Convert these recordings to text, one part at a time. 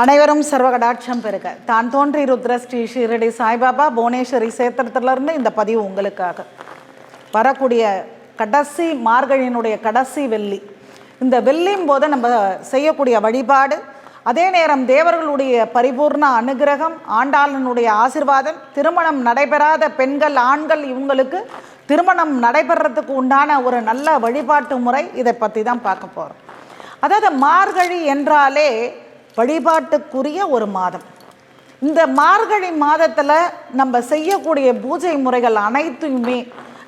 அனைவரும் சர்வகடாட்சம் பெருக. தான் தோன்றி ருத்ர ஸ்ரீ ஷீரடி சாய்பாபா புவனேஸ்வரி சேத்திரத்திலிருந்து இந்த பதிவு உங்களுக்காக. வரக்கூடிய கடைசி மார்கழியினுடைய கடைசி வெள்ளி, இந்த வெள்ளியும் போது நம்ம செய்யக்கூடிய வழிபாடு, அதே நேரம் தேவர்களுடைய பரிபூர்ண அனுகிரகம், ஆண்டாளனுடைய ஆசிர்வாதம், திருமணம் நடைபெறாத பெண்கள் ஆண்கள் இவங்களுக்கு திருமணம் நடைபெறத்துக்கு உண்டான ஒரு நல்ல வழிபாட்டு முறை, இதை பற்றி தான் பார்க்க போகிறோம். அதாவது மார்கழி என்றாலே வழிபாட்டுக்குரிய ஒரு மாதம். இந்த மார்கழி மாதத்தில் நம்ம செய்யக்கூடிய பூஜை முறைகள் அனைத்துமே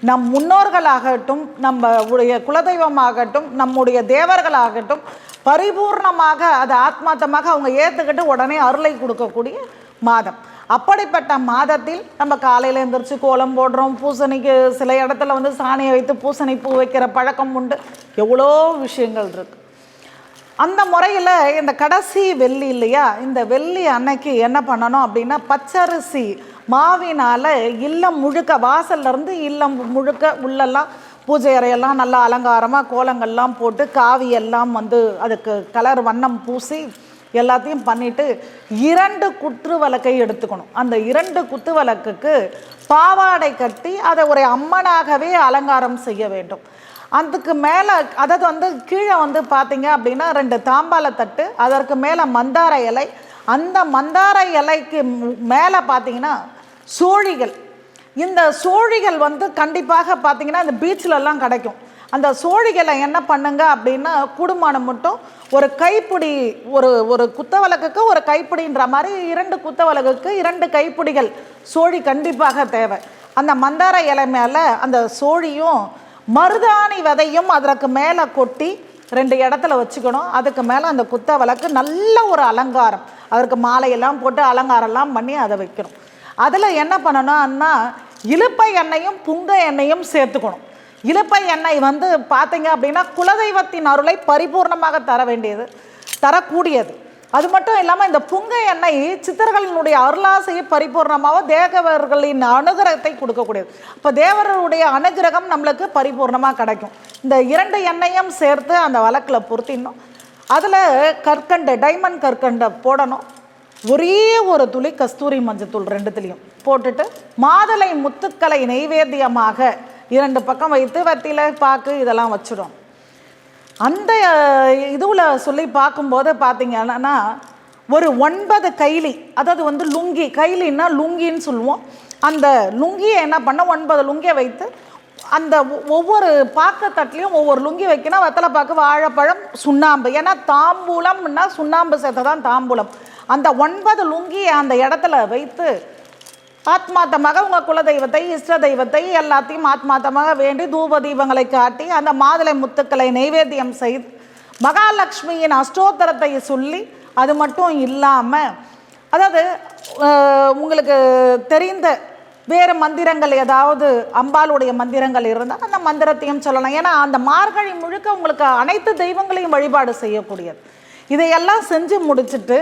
நம் முன்னோர்களாகட்டும், நம்முடைய குலதெய்வமாகட்டும், நம்முடைய தேவர்களாகட்டும் பரிபூர்ணமாக அதை ஆத்மார்த்தமாக அவங்க ஏற்றுக்கிட்டு உடனே அருளை கொடுக்கக்கூடிய மாதம். அப்படிப்பட்ட மாதத்தில் நம்ம காலையில் எழுந்திரிச்சு கோலம் போடுறோம். பூசணிக்கு சில இடத்துல சாணியை வைத்து பூசணி பூ வைக்கிற பழக்கம் உண்டு. எவ்வளோ விஷயங்கள் இருக்குது. அந்த முறையில் இந்த கடைசி வெள்ளி இல்லையா, இந்த வெள்ளி அன்னைக்கு என்ன பண்ணணும் அப்படின்னா, பச்சரிசி மாவினால் இல்லம் முழுக்க, வாசல்லேருந்து இல்லம் முழுக்க உள்ளெல்லாம் பூஜை அறையெல்லாம் நல்லா அலங்காரமாக கோலங்கள்லாம் போட்டு காவியெல்லாம் அதுக்கு கலர் வண்ணம் பூசி எல்லாத்தையும் பண்ணிவிட்டு 2 குத்து விளக்கை எடுத்துக்கணும். அந்த 2 குத்து விளக்குக்கு பாவாடை கட்டி அதை ஒரு அம்மனாகவே அலங்காரம் செய்ய வேண்டும். அதுக்கு மேலே அதாவது கீழே பார்த்தீங்க அப்படின்னா 2 தாம்பால தட்டு, அதற்கு மேலே மந்தார இலை, அந்த மந்தார இலைக்கு மேலே பார்த்தீங்கன்னா சோழிகள். இந்த சோழிகள் கண்டிப்பாக பார்த்தீங்கன்னா இந்த பீச்சிலெல்லாம் கிடைக்கும். அந்த சோழிகளை என்ன பண்ணுங்க அப்படின்னா, கூடுமானம் மட்டும் ஒரு கைப்பிடி, ஒரு குத்தவலக்குக்கு ஒரு கைப்பிடின்ற மாதிரி 2 குத்தவலகுக்கு 2 கைப்பிடிகள் சோழி கண்டிப்பாக தேவை. அந்த மந்தார இலை மேலே அந்த சோழியும் மருதாணி விதையும் அதற்கு மேலே கொட்டி 2 இடத்துல வச்சுக்கணும். அதுக்கு மேலே அந்த குத்த விளக்கு நல்ல ஒரு அலங்காரம், அதற்கு மாலையெல்லாம் போட்டு அலங்காரம்லாம் பண்ணி அதை வைக்கணும். அதில் என்ன பண்ணணும்னா, இலுப்பை எண்ணெயும் புங்க எண்ணெயும் சேர்த்துக்கணும். இலுப்பை எண்ணெய் பார்த்தீங்க அப்படின்னா குலதெய்வத்தின் அருளை பரிபூர்ணமாக தரக்கூடியது. அது மட்டும் இல்லாமல் இந்த புங்க எண்ணெய் சித்தர்களினுடைய அருளாசையை பரிபூர்ணமாக தேவர்களின் அனுகிரகத்தை கொடுக்கக்கூடியது. இப்போ தேவர்களுடைய அனுகிரகம் நம்மளுக்கு பரிபூர்ணமாக கிடைக்கும். இந்த 2 எண்ணெயும் சேர்த்து அந்த விளக்கில் பொருத்திடணும். அதில் கற்கண்டு, டைமண்ட் கற்கண்டை போடணும். ஒரே ஒரு துளி கஸ்தூரி மஞ்சத்தூள் 2துலேயும் போட்டுட்டு மாதுளை முத்துக்களை நெய்வேத்தியமாக 2 பக்கம் வைத்து வெத்திலை பாக்கு இதெல்லாம் வச்சிடும். அந்த இதுவில் சொல்லி பார்க்கும்போது பார்த்தீங்கன்னா ஒரு 9 கைலி, அதாவது லுங்கி, கைலின்னா லுங்கின்னு சொல்லுவோம். அந்த லுங்கியை என்ன பண்ண 9 லுங்கியை வைத்து அந்த ஒவ்வொரு பாக்கத்தட்டுலையும் ஒவ்வொரு லுங்கி வைக்கணும். வெத்தலை பாக்கு, வாழைப்பழம், சுண்ணாம்பு. ஏன்னா தாம்பூலம்னா சுண்ணாம்பு சேர்த்து தான் தாம்பூலம். அந்த 9 லுங்கியை அந்த இடத்துல வைத்து ஆத்மார்த்தமாக உங்கள் குலதெய்வத்தை, இஷ்ட தெய்வத்தை எல்லாத்தையும் ஆத்மார்த்தமாக வேண்டி தூப தீபங்களை காட்டி அந்த மாதுளை முத்துக்களை நைவேத்தியம் செய்து மகாலட்சுமியின் அஷ்டோத்தரத்தை சொல்லி, அது மட்டும் இல்லாமல் அதாவது உங்களுக்கு தெரிந்த வேறு மந்திரங்கள் ஏதாவது அம்பாளுடைய மந்திரங்கள் இருந்தால் அந்த மந்திரத்தையும் சொல்லலாம். ஏன்னா அந்த மார்கழி முழுக்க உங்களுக்கு அனைத்து தெய்வங்களையும் வழிபாடு செய்யக்கூடியது. இதையெல்லாம் செஞ்சு முடிச்சுட்டு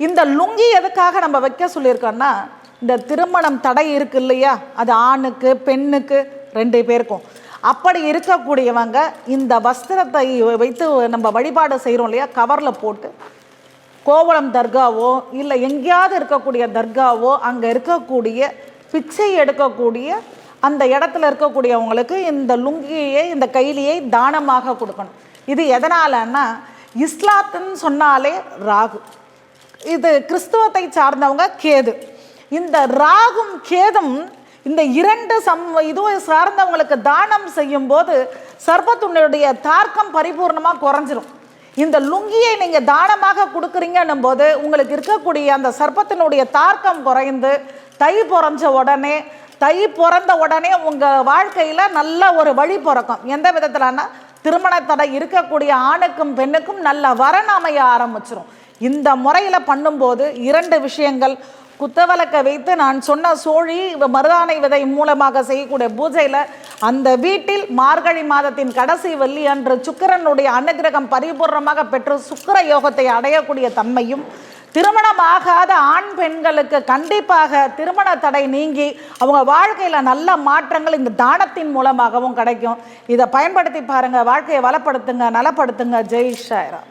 இந்த லுங்கி எதுக்காக நம்ம வைக்க சொல்லியிருக்கோன்னா, இந்த திருமணம் தடை இருக்கு இல்லையா, அது ஆணுக்கு பெண்ணுக்கு 2 பேருக்கும். அப்படி இருக்கக்கூடியவங்க இந்த வஸ்திரத்தை வைத்து நம்ம வழிபாடு செய்கிறோம் இல்லையா, கவரில் போட்டு கோவளம் தர்காவோ இல்லை எங்கேயாவது இருக்கக்கூடிய தர்காவோ அங்கே இருக்கக்கூடிய பிச்சை எடுக்கக்கூடிய அந்த இடத்துல இருக்கக்கூடியவங்களுக்கு இந்த லுங்கியை, இந்த கைலியை தானமாக கொடுக்கணும். இது எதனாலன்னா, இஸ்லாத்துன்னு சொன்னாலே ராகு, இது கிறிஸ்துவத்தை சார்ந்தவங்க கேது. இந்த ராகும் கேதும் இந்த 2 இதுவும் சார்ந்தவங்களுக்கு தானம் செய்யும் போது சர்பத்தினுடைய தார்க்கம் பரிபூர்ணமாக குறைஞ்சிரும். இந்த லுங்கியை நீங்கள் தானமாக கொடுக்குறீங்கன்னும் போது உங்களுக்கு இருக்கக்கூடிய அந்த சர்ப்பத்தினுடைய தார்க்கம் குறைந்து தை பிறந்த உடனே உங்கள் வாழ்க்கையில் நல்ல ஒரு வழி பிறக்கும். எந்த விதத்தில்னா, திருமண தடை இருக்கக்கூடிய ஆணுக்கும் பெண்ணுக்கும் நல்ல வரன் அமைய ஆரம்பிச்சிடும். இந்த முறையில் பண்ணும்போது 2 விஷயங்கள், குத்தவலக்கை வைத்து நான் சொன்ன சோழி மருதாணை விதை மூலமாக செய்யக்கூடிய பூஜையில் அந்த வீட்டில் மார்கழி மாதத்தின் கடைசி வெள்ளி அன்று சுக்கிரனுடைய அனுகிரகம் பரிபூர்ணமாக பெற்று சுக்கிர யோகத்தை அடையக்கூடிய தன்மையும், திருமணமாகாத ஆண் பெண்களுக்கு கண்டிப்பாக திருமண தடை நீங்கி அவங்க வாழ்க்கையில் நல்ல மாற்றங்கள் இந்த தானத்தின் மூலமாகவும் கிடைக்கும். இதை பயன்படுத்தி பாருங்கள், வாழ்க்கையை வளப்படுத்துங்க, நலப்படுத்துங்க. ஜெய் சாய்ராம்.